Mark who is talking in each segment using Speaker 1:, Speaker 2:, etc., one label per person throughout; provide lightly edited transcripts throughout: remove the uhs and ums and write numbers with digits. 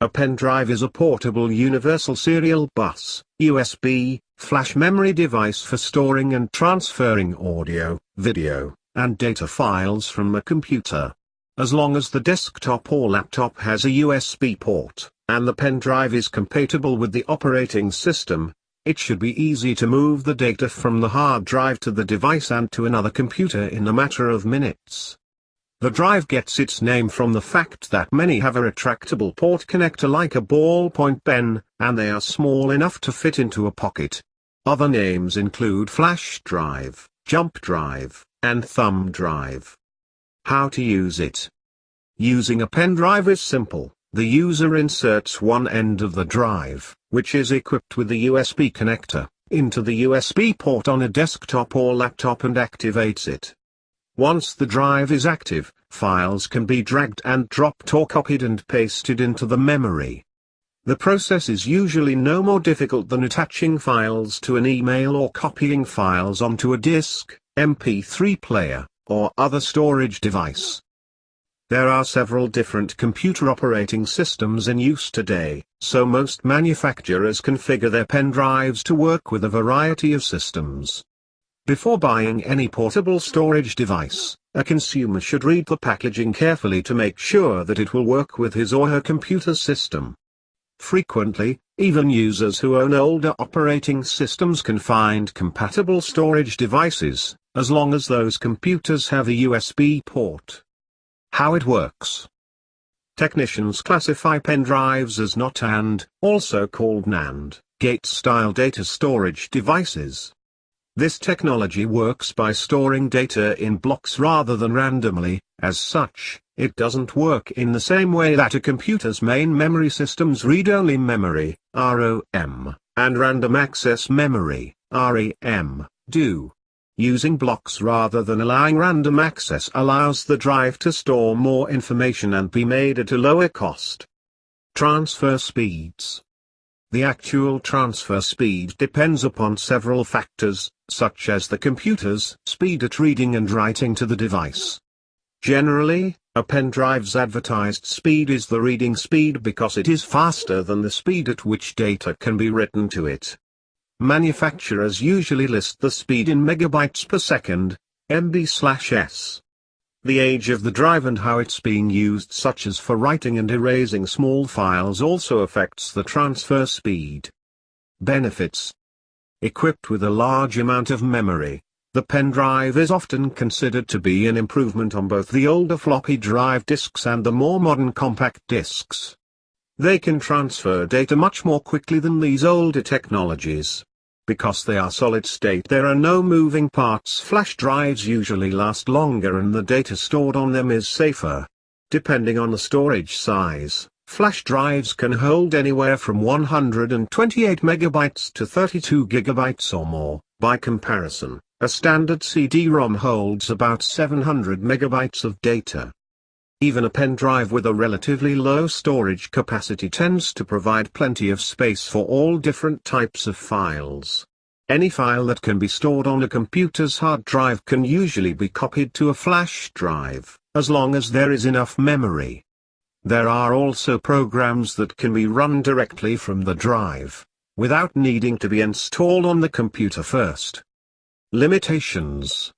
Speaker 1: A pen drive is a portable universal serial bus, USB, flash memory device for storing and transferring audio, video, and data files from a computer. As long as the desktop or laptop has a USB port, and the pen drive is compatible with the operating system, it should be easy to move the data from the hard drive to the device and to another computer in a matter of minutes. The drive gets its name from the fact that many have a retractable port connector like a ballpoint pen, and they are small enough to fit into a pocket. Other names include flash drive, jump drive, and thumb drive. How to use it? Using a pen drive is simple. The user inserts one end of the drive, which is equipped with the USB connector, into the USB port on a desktop or laptop and activates it. Once the drive is active, files can be dragged and dropped or copied and pasted into the memory. The process is usually no more difficult than attaching files to an email or copying files onto a disk, MP3 player, or other storage device. There are several different computer operating systems in use today, so most manufacturers configure their pen drives to work with a variety of systems. Before buying any portable storage device, a consumer should read the packaging carefully to make sure that it will work with his or her computer system. Frequently, even users who own older operating systems can find compatible storage devices, as long as those computers have a USB port. How it works. Technicians classify pen drives as NOT and, also called NAND, gate-style data storage devices. This technology works by storing data in blocks rather than randomly. As such, it doesn't work in the same way that a computer's main memory system's read-only memory, ROM, and random access memory, RAM, do. Using blocks rather than allowing random access allows the drive to store more information and be made at a lower cost. Transfer speeds. The actual transfer speed depends upon several factors, such as the computer's speed at reading and writing to the device. Generally, a pen drive's advertised speed is the reading speed because it is faster than the speed at which data can be written to it. Manufacturers usually list the speed in megabytes per second, MB/s. The age of the drive and how it's being used, such as for writing and erasing small files, also affects the transfer speed. Benefits. Equipped with a large amount of memory, the pen drive is often considered to be an improvement on both the older floppy drive disks and the more modern compact disks. They can transfer data much more quickly than these older technologies. Because they are solid-state, there are no moving parts. Flash drives usually last longer and the data stored on them is safer. Depending on the storage size, flash drives can hold anywhere from 128 megabytes to 32 gigabytes or more. By comparison, a standard CD-ROM holds about 700 megabytes of data. Even a pen drive with a relatively low storage capacity tends to provide plenty of space for all different types of files. Any file that can be stored on a computer's hard drive can usually be copied to a flash drive, as long as there is enough memory. There are also programs that can be run directly from the drive, without needing to be installed on the computer first. Limitations.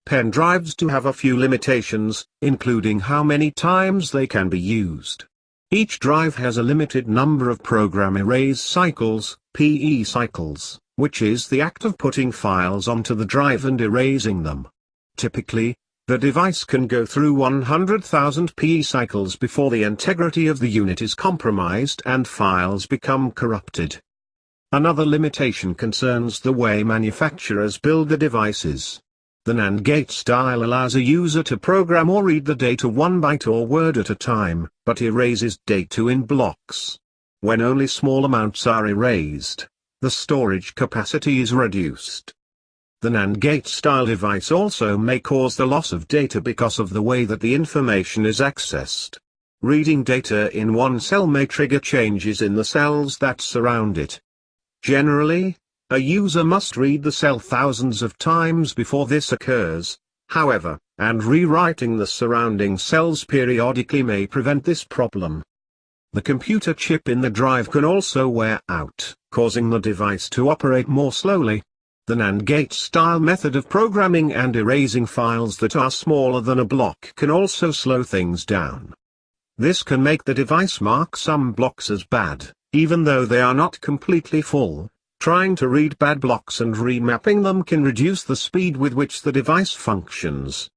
Speaker 1: Pen drives do have a few limitations, including how many times they can be used. Each drive has a limited number of program erase cycles, PE cycles, which is the act of putting files onto the drive and erasing them. Typically, the device can go through 100,000 PE cycles before the integrity of the unit is compromised and files become corrupted. Another limitation concerns the way manufacturers build the devices. The NAND gate style allows a user to program or read the data one byte or word at a time, but erases data in blocks. When only small amounts are erased, the storage capacity is reduced. The NAND gate style device also may cause the loss of data because of the way that the information is accessed. Reading data in one cell may trigger changes in the cells that surround it. Generally, a user must read the cell thousands of times before this occurs, however, and rewriting the surrounding cells periodically may prevent this problem. The computer chip in the drive can also wear out, causing the device to operate more slowly. The NAND gate style method of programming and erasing files that are smaller than a block can also slow things down. This can make the device mark some blocks as bad, even though they are not completely full. Trying to read bad blocks and remapping them can reduce the speed with which the device functions.